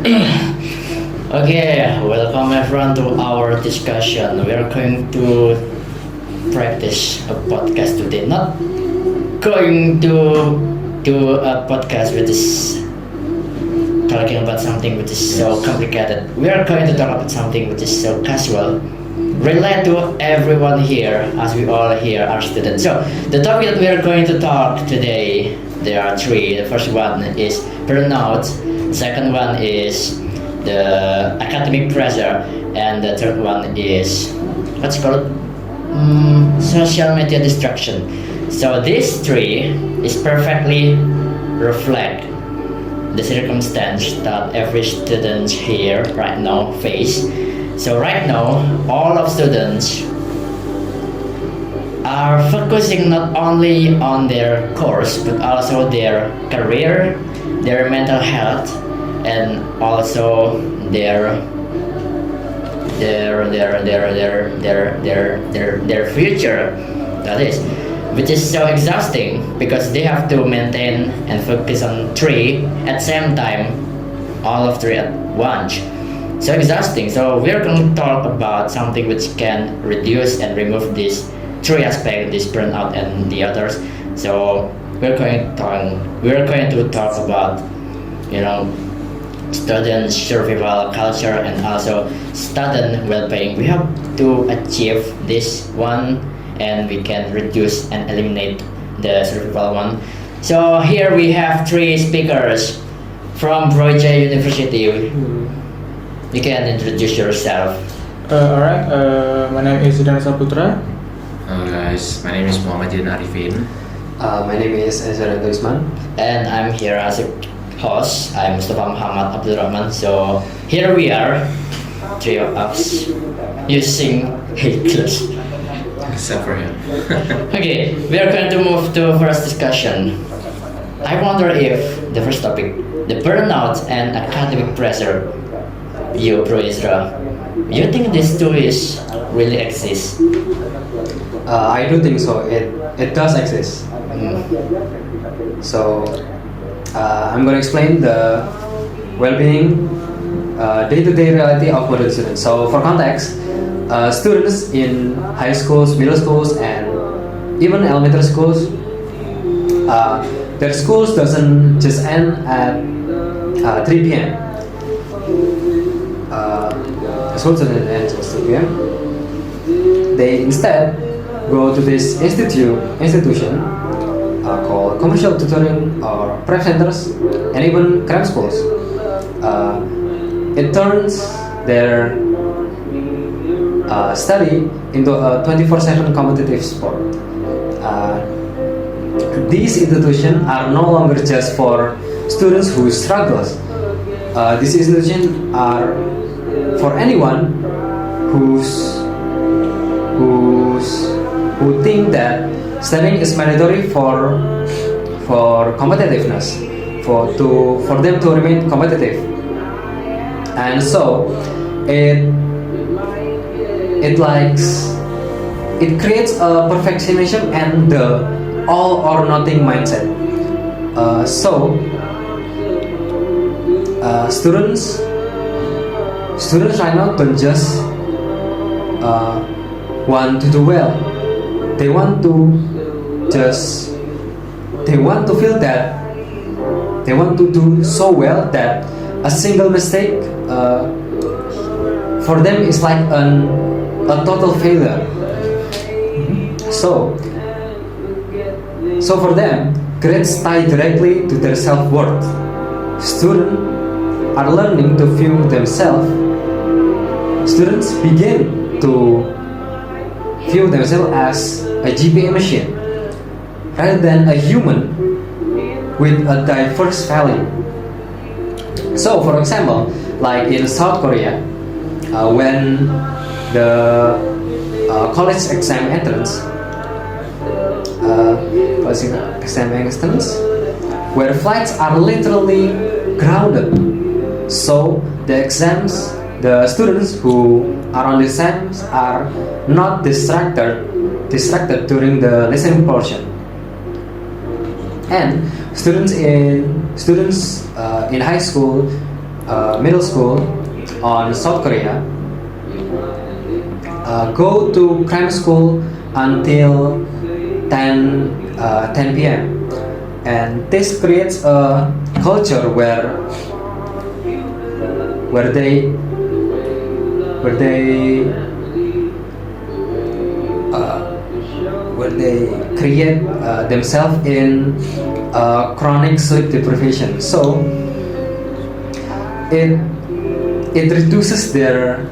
Okay, welcome everyone to our discussion. We are going to practice a podcast today. Not going to do a podcast which is talking about something which is so complicated. We are going to talk about something which is so casual, relate to everyone here, as we all here are students. So the topic that we are going to talk today, there are three. The first one is burnout. The second one is the academic pressure, and the third one is what's called social media distraction. So these three is perfectly reflect the circumstance that every student here right now face. So right now, all of students are focusing not only on their course but also their career, their mental health, and also their future. That is, which is so exhausting because they have to maintain and focus on three at the same time, all of three at once. So exhausting. So we're going to talk about something which can reduce and remove these three aspects, this burnout and the others. So we're going to talk about, you know, student survival culture and also student well-being. We have to achieve this one, and we can reduce and eliminate the survival one. So here we have three speakers from Broje University. You can introduce yourself. Alright, my name is Zidan Saputra. Hello guys, my name is Muhammad Din Arifin. My name is Ezra Usman. And I'm here as a host. I'm Mustafa Muhammad Abdul Rahman. So here we are, three of us, using Class. Except for him. Okay, we are going to move to first discussion. I wonder if the first topic, the burnout and academic pressure, you, Bro Isra, you think these two is really exist? I do think so. It does exist. So I'm going to explain the well-being, day-to-day reality of modern students. So for context, students in high schools, middle schools, and even elementary schools, their schools doesn't just end at 3 p.m. The school doesn't end just 3 p.m. They instead go to this institution called commercial tutoring or prep centers and even cram schools. It turns their study into a 24/7 competitive sport. These institutions are no longer just for students who struggle. These institutions are for anyone who think that studying is mandatory for competitiveness, for them to remain competitive, and so it creates a perfectionism and the all or nothing mindset. Students right now don't just want to do well. They want to feel that they want to do so well that a single mistake for them is like a total failure. So for them, grades tie directly to their self-worth. Students are learning to view themselves. Students begin to view themselves as a GPA machine rather than a human with a diverse value. So, for example, like in South Korea, when the college exam entrance, where flights are literally grounded. So the students who are on the exams are not distracted during the listening portion. And students in high school middle school on South Korea go to crime school until 10 p.m. and this creates a culture where they create themselves in chronic sleep deprivation. So it reduces their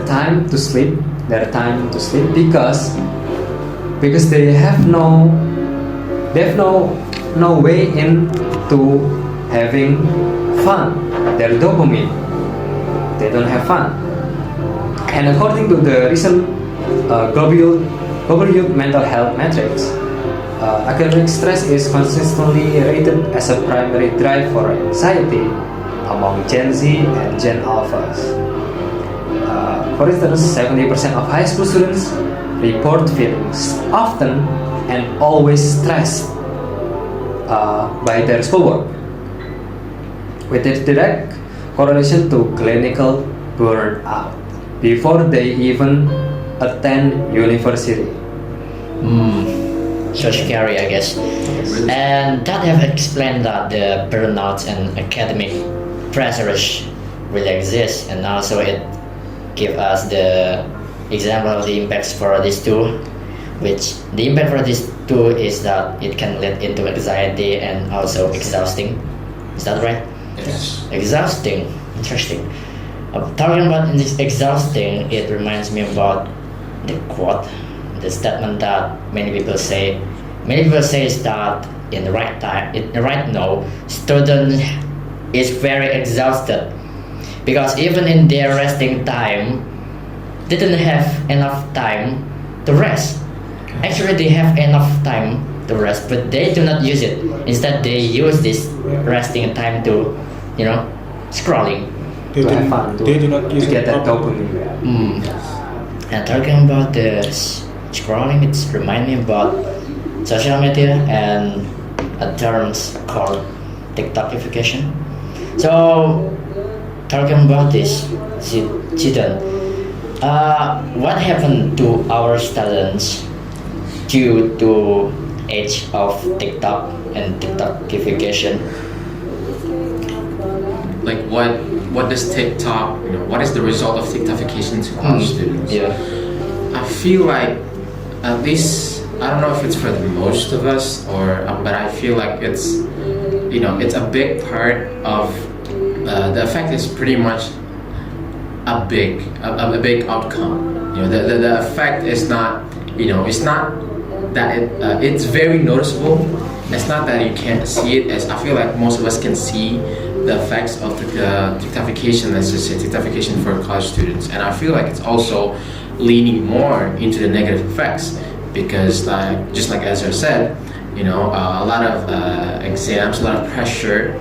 time to sleep, because they have no way into having fun. Their dopamine, they don't have fun. And according to the recent Global Youth Mental Health Metrics, academic stress is consistently rated as a primary drive for anxiety among Gen Z and Gen Alphas. For instance, 70% of high school students report feeling often and always stressed by their schoolwork, with a direct correlation to clinical burnout before they even attend university. So scary, I guess. And that have explained that the burnout and academic pressures really exist, and also it give us the example of the impacts for these two, which the impact for these two is that it can lead into anxiety and also exhausting. Is that right? Yes. Exhausting. Interesting. Talking about this exhausting, it reminds me about the quote, the statement that many people say is that in the right time, right now, student is very exhausted because even in their resting time, they didn't have enough time to rest. Actually, they have enough time to rest, but they do not use it. Instead, they use this resting time to, scrolling. They To do, have fun, they do not use to get it that properly. dopamine. And talking about the scrolling, it's reminding me about social media and a terms called TikTokification. So, talking about this, Jidan, what happened to our students due to age of TikTok and TikTokification? Like what does TikTok, what is the result of TikTokification to college students? Yeah. I feel like, at least, I don't know if it's for the most of us, but I feel like it's a big part of the effect is pretty much a big outcome. The effect is not, it's not that it's very noticeable. It's not that you can't see it, as I feel like most of us can see the effects of the TikTokification, let's just say TikTokification for college students. And I feel like it's also leaning more into the negative effects because, just like Ezra said, a lot of exams, a lot of pressure,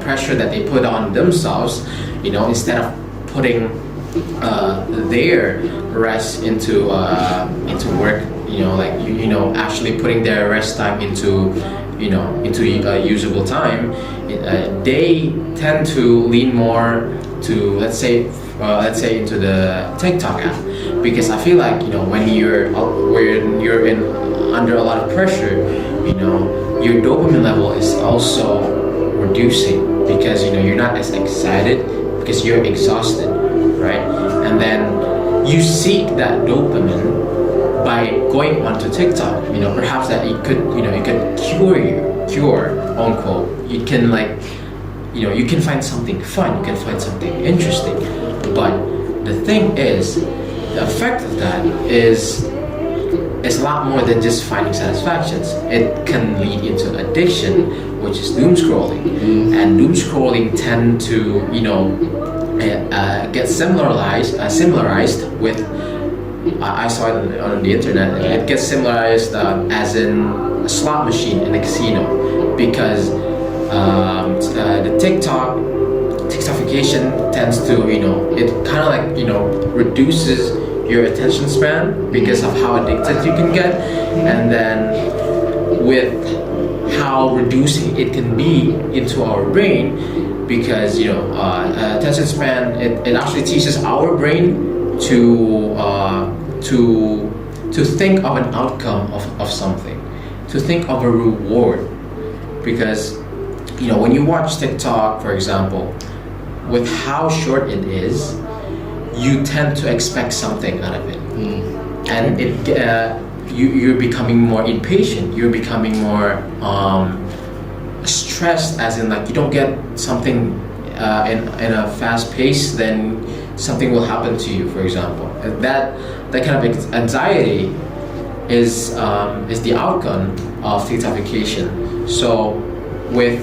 pressure that they put on themselves, instead of putting their rest into work, actually putting their rest time into usable time, they tend to lean more to let's say into the TikTok app, because I feel like when you're in under a lot of pressure, your dopamine level is also reducing because you're not as excited because you're exhausted, right? And then you seek that dopamine by going onto TikTok. Perhaps that it could cure unquote. You can you can find something fun, you can find something interesting, but the thing is, the effect of that is a lot more than just finding satisfactions. It can lead into addiction, which is doom scrolling, and doom scrolling tend to get similarized with. I saw it on the internet. It gets similarized as in a slot machine in a casino, because the TikTokification tends to it kind of reduces your attention span because of how addicted you can get, and then with how reducing it can be into our brain, because attention span, it actually teaches our brain to think of an outcome of something, to think of a reward. Because when you watch TikTok, for example, with how short it is, you tend to expect something out of it, and you're becoming more impatient. You're becoming more stressed, as in like you don't get something in a fast pace, then something will happen to you. For example, that kind of anxiety is the outcome of TikTokification. So with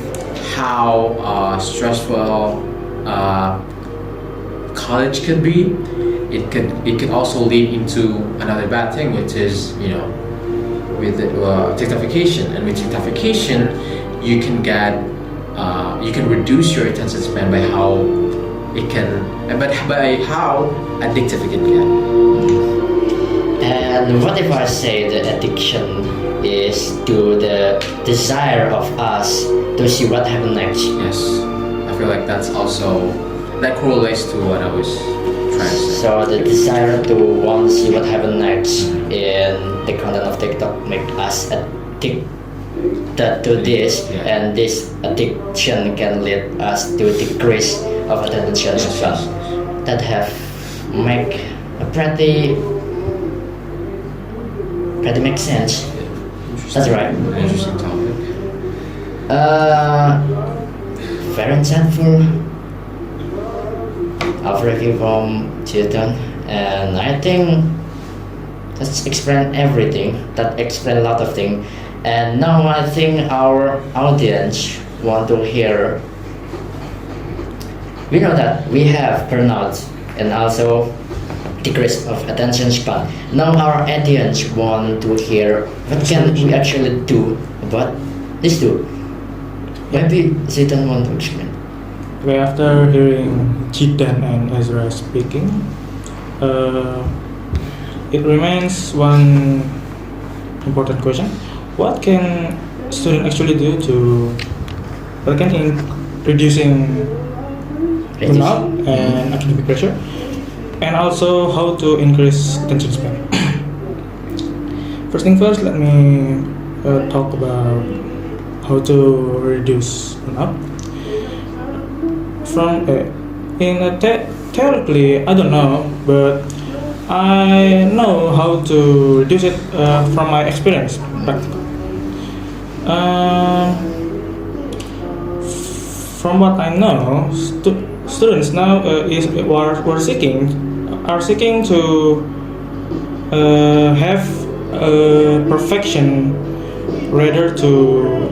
how stressful college could be, it could also lead into another bad thing, which is with TikTokification. And with TikTokification, you can reduce your attention span by how addictive it can get. And what if I say the addiction is to the desire of us to see what happens next? Yes, I feel like that correlates to what I was trying to say. So the desire to want to see what happens next in the content of TikTok make us addicted to this, Yeah. and this addiction can lead us to decrease of attention span. That have make a pretty make sense. That's right. Interesting topic. Very insightful of review from Chilton, and I think that's explain everything. That explain a lot of things. And now I think our audience want to hear. We know that we have burnout and also decrease of attention span. Now our audience want to hear what can we actually do about this too. Maybe Zidane want to explain. Okay, after hearing Jidan and Ezra speaking, it remains one important question: what can students actually do in reducing burnout and academic pressure, and also how to increase attention span? First thing first, let me talk about how to reduce burnout. Theoretically, I don't know, but I know how to reduce it from my experience. From what I know, students now are seeking to have perfection rather to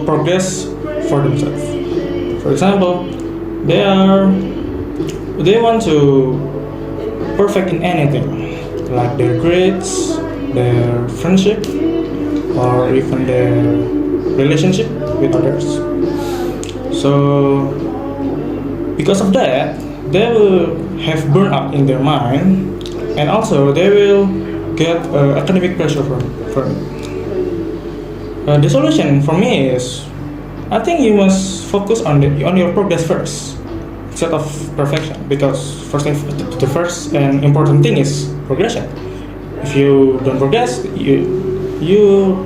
progress for themselves. For example, they want to perfect in anything, like their grades, their friendship, or even their relationship with others. So because of that, they will have burnout in their mind, and also they will get academic pressure from it. The solution for me is, I think you must focus on your progress first, instead of perfection. Because the first and important thing is progression. If you don't progress, you're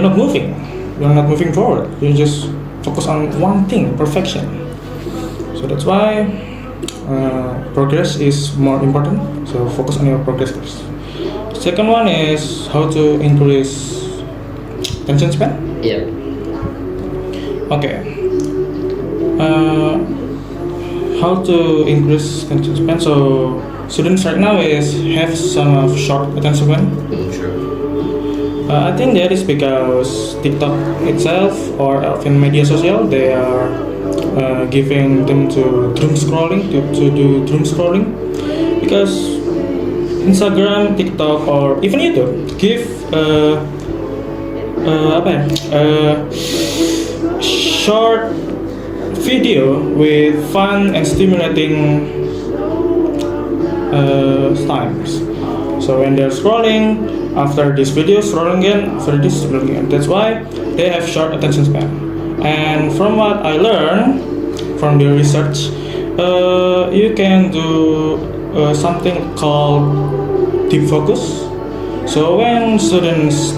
not moving. You're not moving forward. You just focus on one thing, perfection. So that's why progress is more important. So focus on your progress first. Second one is how to increase attention span. Yeah. Okay. How to increase attention span? So students right now have some short attention span. True. I think that is because TikTok itself or even media social, they are giving them to doom scrolling to do doom scrolling, because Instagram, TikTok, or even YouTube give short video with fun and stimulating times. So when they're scrolling, after this video, scrolling again, after this, scrolling again. That's why they have short attention span. And from what I learned from the research, you can do something called deep focus. So when students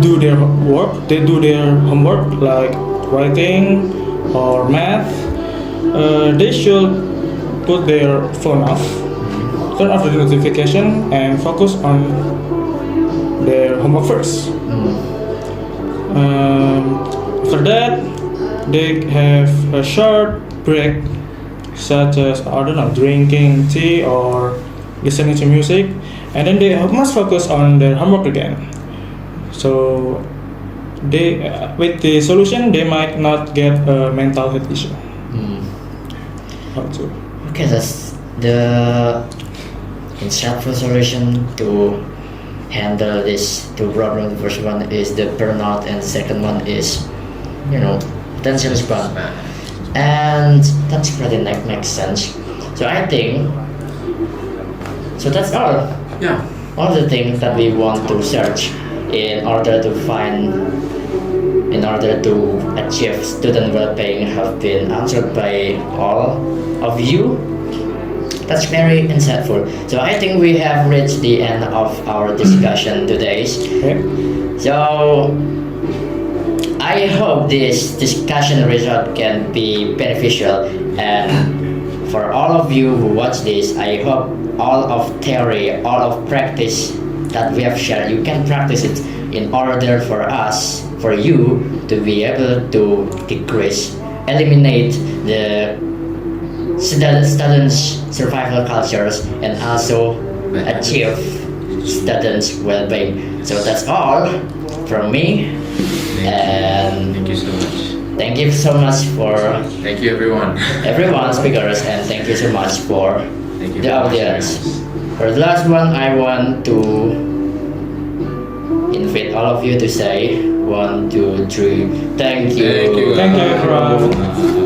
do their work, they do their homework like writing or math, they should put their phone off, turn off the notification, and focus on their homework first. After that, they have a short break, such as I don't know, drinking tea or listening to music, and then they must focus on their homework again. So, they with the solution, they might not get a mental health issue. How to? Okay, that's the insightful solution to handle this two problems. The first one is the burnout, and the second one is, attention span. And that's pretty makes sense. So I think, so that's all. Yeah. All the things that we want to search in order to achieve student well-being have been answered by all of you. That's very insightful. So I think we have reached the end of our discussion today. Okay. So I hope this discussion result can be beneficial, and for all of you who watch this, I hope all of theory, all of practice that we have shared, you can practice it in order for you to be able to eliminate the students' survival cultures and also achieve students' well-being. So that's all from me. And Thank you so much. thank you so much for Thank you, everyone. everyone speakers, and thank you so much for Thank you the for audience. watching us. For the last one, I want to invite all of you to say 1, 2, 3. Thank you. Thank you. Thank you, everyone.